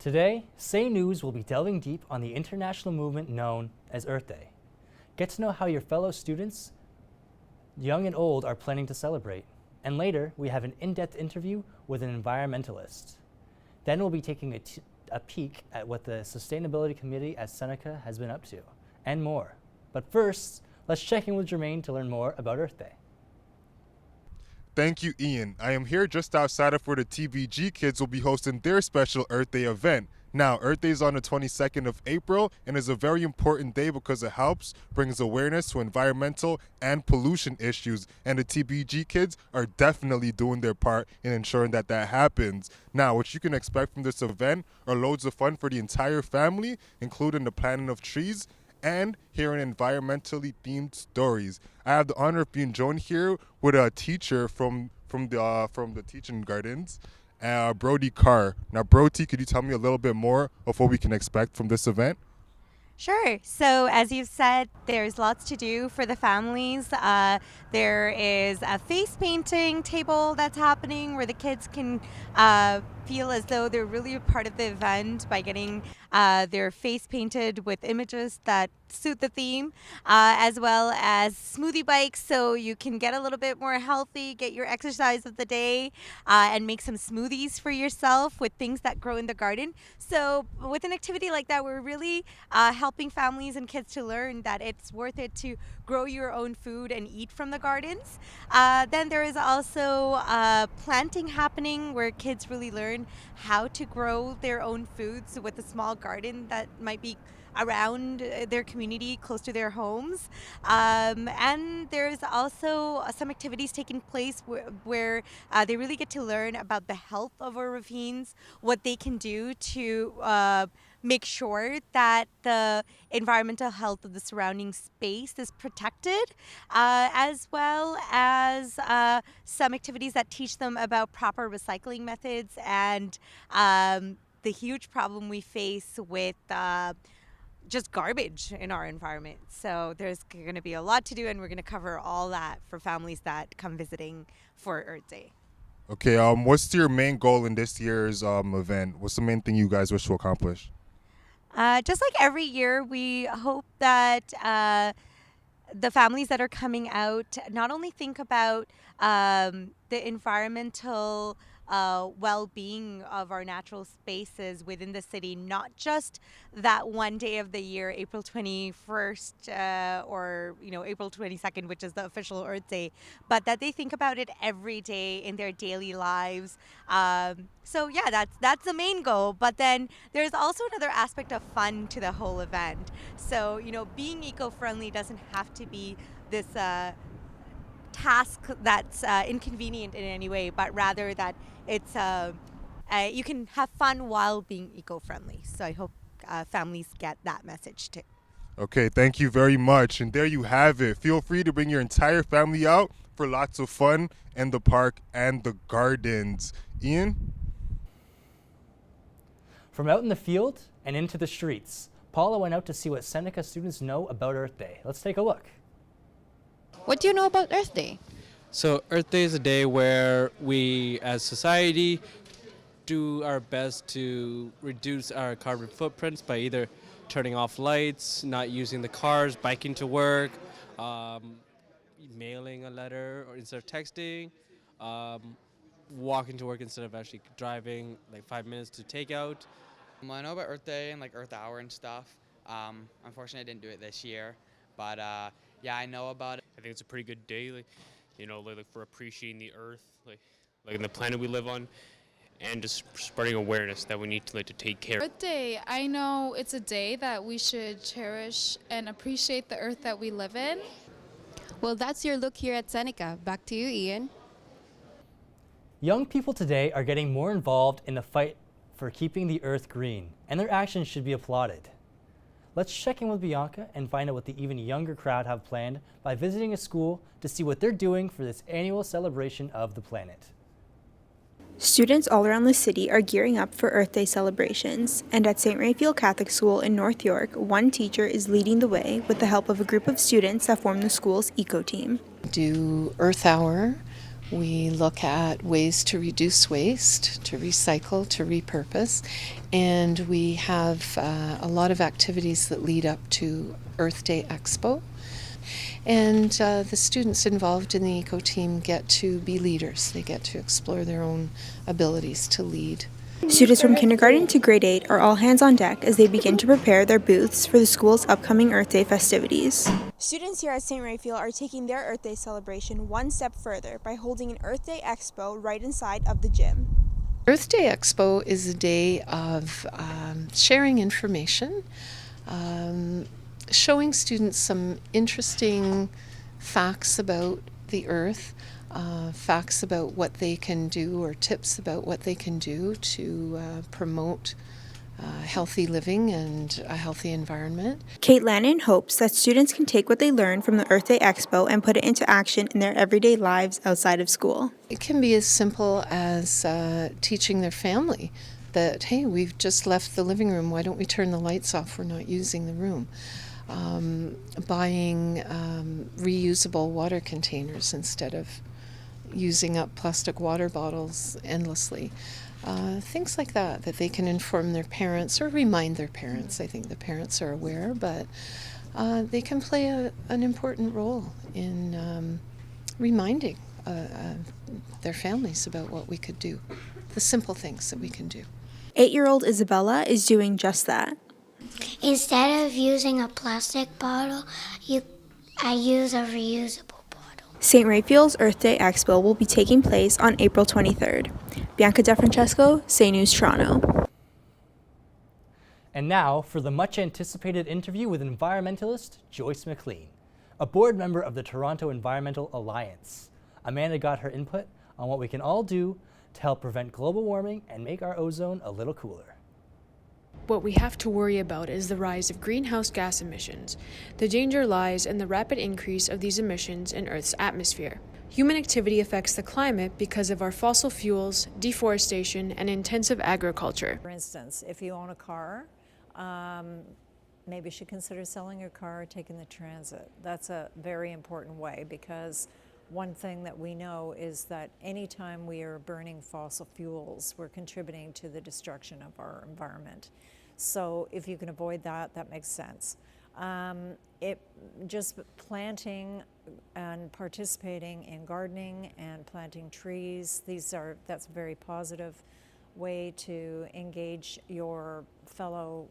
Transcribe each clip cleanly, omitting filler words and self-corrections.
Today, Say News will be delving deep on the international movement known as Earth Day. Get to know how your fellow students, young and old, are planning to celebrate. And later, we have an in-depth interview with an environmentalist. Then we'll be taking a peek at what the Sustainability Committee at Seneca has been up to, and more. But first, let's check in with Jermaine to learn more about Earth Day. Thank you, Ian. I am here just outside of where the TBG kids will be hosting their special Earth Day event. Now, Earth Day is on the 22nd of April and is a very important day because it brings awareness to environmental and pollution issues. And the TBG kids are definitely doing their part in ensuring that that happens. Now, what you can expect from this event are loads of fun for the entire family, including the planting of trees and hearing environmentally themed stories. I have the honor of being joined here with a teacher from the teaching gardens, Brody Carr. Now, Brody, could you tell me a little bit more of what we can expect from this event? Sure. So as you've said, there's lots to do for the families. There is a face painting table that's happening where the kids can feel as though they're really a part of the event by getting their face painted with images that suit the theme, as well as smoothie bikes, so you can get a little bit more healthy, get your exercise of the day, and make some smoothies for yourself with things that grow in the garden. So with an activity like that, we're really helping families and kids to learn that it's worth it to grow your own food and eat from the gardens. Then there is also planting happening where kids really learn how to grow their own foods with a small garden that might be around their community, close to their homes. And there's also some activities taking place where they really get to learn about the health of our ravines, what they can do to make sure that the environmental health of the surrounding space is protected, as well as some activities that teach them about proper recycling methods and the huge problem we face with just garbage in our environment. So there's going to be a lot to do, and we're going to cover all that for families that come visiting for Earth Day. Okay, what's your main goal in this year's event? What's the main thing you guys wish to accomplish? Just like every year, we hope that the families that are coming out not only think about the environmental well-being of our natural spaces within the city, not just that one day of the year, April 21st or April 22nd, which is the official Earth Day, but that they think about it every day in their daily lives. So yeah, that's the main goal. But then there's also another aspect of fun to the whole event. So being eco-friendly doesn't have to be this task that's inconvenient in any way, but rather that it's you can have fun while being eco-friendly. So I hope families get that message too. Okay, thank you very much. And there you have it. Feel free to bring your entire family out for lots of fun in the park and the gardens. Ian? From out in the field and into the streets, Paula went out to see what Seneca students know about Earth Day. Let's take a look. What do you know about Earth Day? So Earth Day is a day where we as society do our best to reduce our carbon footprints by either turning off lights, not using the cars, biking to work, mailing a letter or instead of texting, walking to work instead of actually driving like 5 minutes to take out. I know about Earth Day and like Earth Hour and stuff. Unfortunately, I didn't do it this year, but yeah, I know about it. I think it's a pretty good day, like for appreciating the earth, like the planet we live on, and just spreading awareness that we need to take care of. Earth Day, I know it's a day that we should cherish and appreciate the earth that we live in. Well, that's your look here at Seneca. Back to you, Ian. Young people today are getting more involved in the fight for keeping the earth green, and their actions should be applauded. Let's check in with Bianca and find out what the even younger crowd have planned by visiting a school to see what they're doing for this annual celebration of the planet. Students all around the city are gearing up for Earth Day celebrations, and at St. Raphael Catholic School in North York, one teacher is leading the way with the help of a group of students that form the school's eco team. Do Earth Hour We look at ways to reduce waste, to recycle, to repurpose, and we have a lot of activities that lead up to Earth Day Expo. And the students involved in the eco team get to be leaders. They get to explore their own abilities to lead. Students from kindergarten to grade 8 are all hands on deck as they begin to prepare their booths for the school's upcoming Earth Day festivities. Students here at St. Raphael are taking their Earth Day celebration one step further by holding an Earth Day Expo right inside of the gym. Earth Day Expo is a day of sharing information, showing students some interesting facts about the Earth, facts about what they can do or tips about what they can do to promote healthy living and a healthy environment. Kate Lannon hopes that students can take what they learn from the Earth Day Expo and put it into action in their everyday lives outside of school. It can be as simple as teaching their family that, hey, we've just left the living room, why don't we turn the lights off, we're not using the room. Buying reusable water containers instead of using up plastic water bottles endlessly. Things like that they can inform their parents or remind their parents. I think the parents are aware, but they can play an important role in reminding their families about what we could do, the simple things that we can do. 8-year-old Isabella is doing just that. Instead of using a plastic bottle, I use a reusable bottle. St. Raphael's Earth Day Expo will be taking place on April 23rd. Bianca DeFrancesco, Say News Toronto. And now for the much anticipated interview with environmentalist Joyce McLean, a board member of the Toronto Environmental Alliance. Amanda got her input on what we can all do to help prevent global warming and make our ozone a little cooler. What we have to worry about is the rise of greenhouse gas emissions. The danger lies in the rapid increase of these emissions in Earth's atmosphere. Human activity affects the climate because of our fossil fuels, deforestation, and intensive agriculture. For instance, if you own a car, maybe you should consider selling your car or taking the transit. That's a very important way, because one thing that we know is that anytime we are burning fossil fuels, we're contributing to the destruction of our environment. So if you can avoid that, that makes sense. Just planting and participating in gardening and planting trees, that's a very positive way to engage your fellow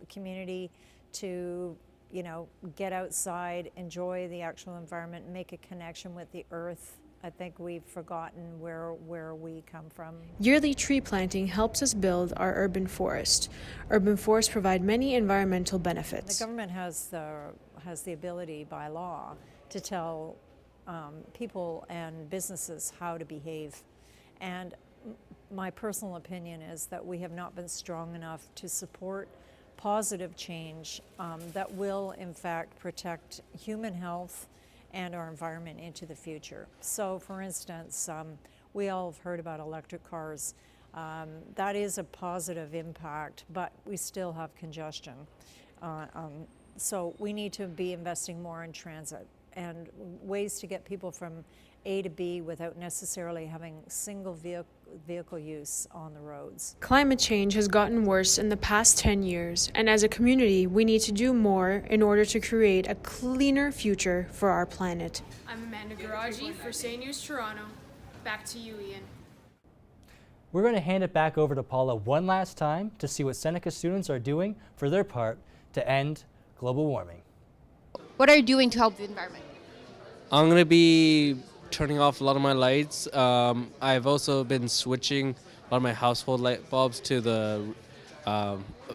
community to get outside, enjoy the actual environment, make a connection with the earth. I think we've forgotten where we come from. Yearly tree planting helps us build our urban forest. Urban forests provide many environmental benefits. The government has the ability by law to tell people and businesses how to behave. And my personal opinion is that we have not been strong enough to support positive change that will in fact protect human health and our environment into the future. So for instance, we all have heard about electric cars. That is a positive impact, but we still have congestion. So we need to be investing more in transit and ways to get people from A to B without necessarily having single vehicle use on the roads. Climate change has gotten worse in the past 10 years, and as a community, we need to do more in order to create a cleaner future for our planet. I'm Amanda Garaji for Say News Toronto. Back to you, Ian. We're going to hand it back over to Paula one last time to see what Seneca students are doing for their part to end global warming. What are you doing to help the environment? I'm going to be turning off a lot of my lights. I've also been switching a lot of my household light bulbs to the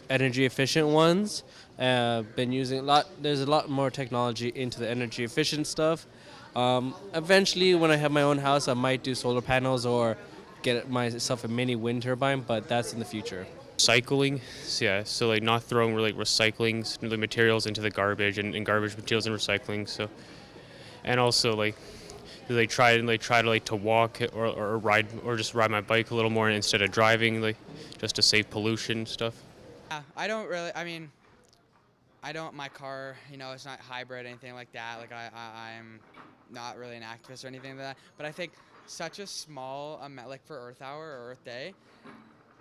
energy efficient ones. Been using there's a lot more technology into the energy efficient stuff. Eventually, when I have my own house, I might do solar panels or get myself a mini wind turbine, but that's in the future. Recycling, so like not throwing recycling the materials into the garbage and garbage materials in recycling. So, and also like they try to walk or ride or just ride my bike a little more instead of driving, like just to save pollution stuff. Yeah, my car, it's not hybrid or anything like that. Like I'm not really an activist or anything like that, but I think such a small amount, like for Earth Hour or Earth Day,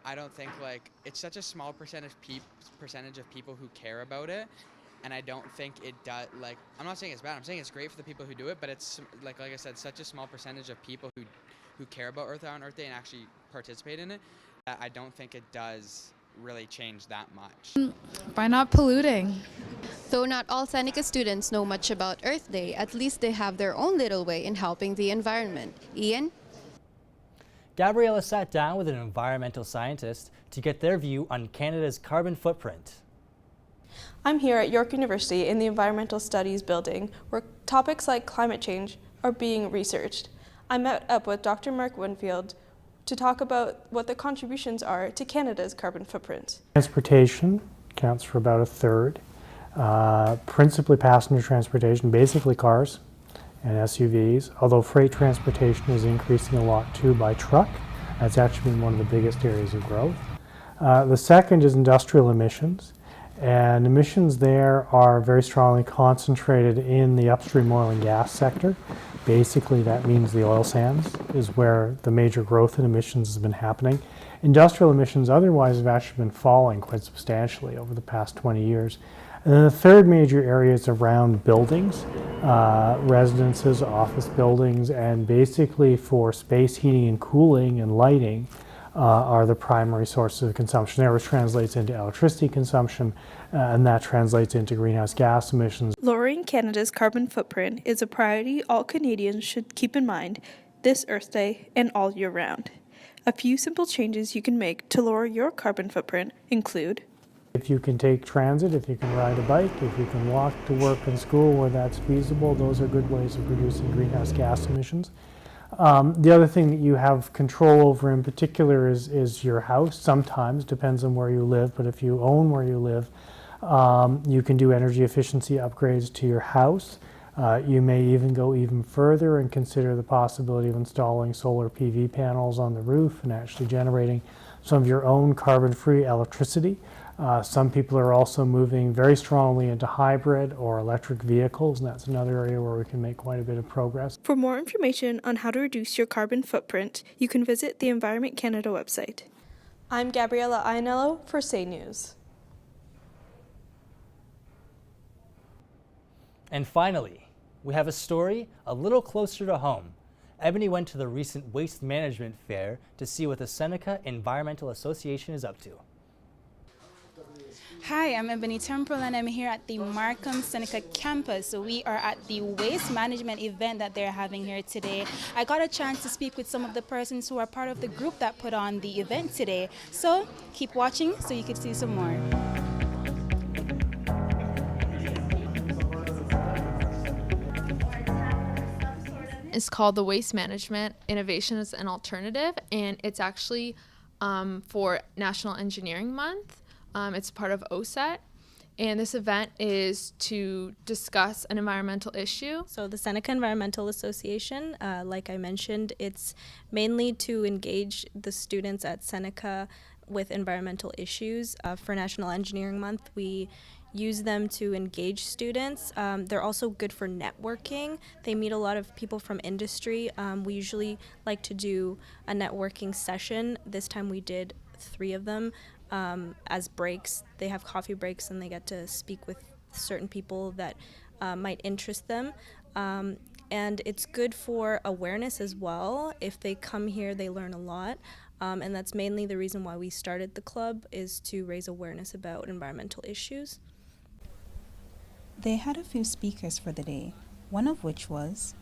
I don't think like it's such a small percentage of people who care about it, and I don't think it does. Like, I'm not saying it's bad. I'm saying it's great for the people who do it, but it's like I said, such a small percentage of people who care about Earth Hour and Earth Day and actually participate in it. That I don't think it does really change that much. By not polluting. Though not all Seneca students know much about Earth Day, at least they have their own little way in helping the environment. Ian? Gabriella sat down with an environmental scientist to get their view on Canada's carbon footprint. I'm here at York University in the Environmental Studies building, where topics like climate change are being researched. I met up with Dr. Mark Winfield to talk about what the contributions are to Canada's carbon footprint. Transportation counts for about a third, principally passenger transportation, basically cars and SUVs, although freight transportation is increasing a lot too by truck. That's actually been one of the biggest areas of growth. The second is industrial emissions, and emissions there are very strongly concentrated in the upstream oil and gas sector. Basically, that means the oil sands is where the major growth in emissions has been happening. Industrial emissions otherwise have actually been falling quite substantially over the past 20 years. And then the third major area is around buildings, residences, office buildings, and basically for space heating and cooling and lighting are the primary sources of consumption there, which translates into electricity consumption, and that translates into greenhouse gas emissions. Lowering Canada's carbon footprint is a priority all Canadians should keep in mind this Earth Day and all year round. A few simple changes you can make to lower your carbon footprint include: if you can take transit, if you can ride a bike, if you can walk to work and school where that's feasible, those are good ways of reducing greenhouse gas emissions. The other thing that you have control over in particular is your house. Sometimes, depends on where you live, but if you own where you live, you can do energy efficiency upgrades to your house. You may even go even further and consider the possibility of installing solar PV panels on the roof and actually generating some of your own carbon-free electricity. Some people are also moving very strongly into hybrid or electric vehicles, and that's another area where we can make quite a bit of progress. For more information on how to reduce your carbon footprint, you can visit the Environment Canada website. I'm Gabriella Ianello for Say News. And finally, we have a story a little closer to home. Ebony went to the recent Waste Management Fair to see what the Seneca Environmental Association is up to. Hi, I'm Ebony Temple and I'm here at the Markham Seneca campus. So we are at the waste management event that they're having here today. I got a chance to speak with some of the persons who are part of the group that put on the event today. So keep watching so you can see some more. It's called the Waste Management Innovation as an Alternative, and it's actually for National Engineering Month. It's part of OSET, and this event is to discuss an environmental issue. So the Seneca Environmental Association, like I mentioned, it's mainly to engage the students at Seneca with environmental issues. For National Engineering Month, we use them to engage students. They're also good for networking. They meet a lot of people from industry. We usually like to do a networking session. This time we did 3 of them. As breaks, they have coffee breaks and they get to speak with certain people that might interest them. And it's good for awareness as well. If they come here, they learn a lot. And that's mainly the reason why we started the club, is to raise awareness about environmental issues. They had a few speakers for the day, one of which was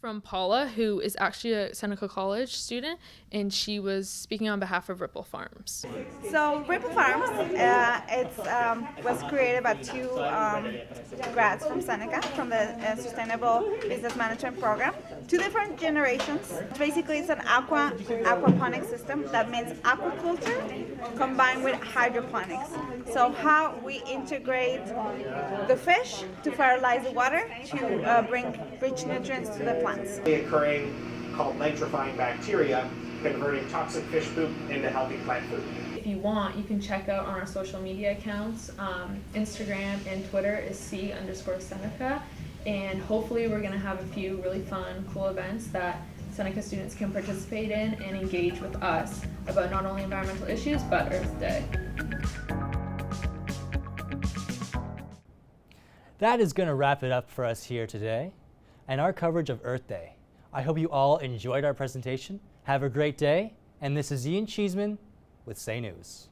from Paula, who is actually a Seneca College student, and she was speaking on behalf of Ripple Farms. So Ripple Farms, was created by 2 grads from Seneca, from the Sustainable Business Management Program. 2 different generations. Basically, it's an aquaponics system. That means aquaculture combined with hydroponics. So how we integrate the fish to fertilize the water to bring rich nutrients to the plants. Occurring called nitrifying bacteria, converting toxic fish poop into healthy plant food. If you want, you can check out on our social media accounts. Instagram and Twitter is C_Seneca, and hopefully we're going to have a few really fun, cool events that Seneca students can participate in and engage with us about not only environmental issues, but Earth Day. That is going to wrap it up for us here today and our coverage of Earth Day. I hope you all enjoyed our presentation. Have a great day, and this is Ian Cheeseman with Say News.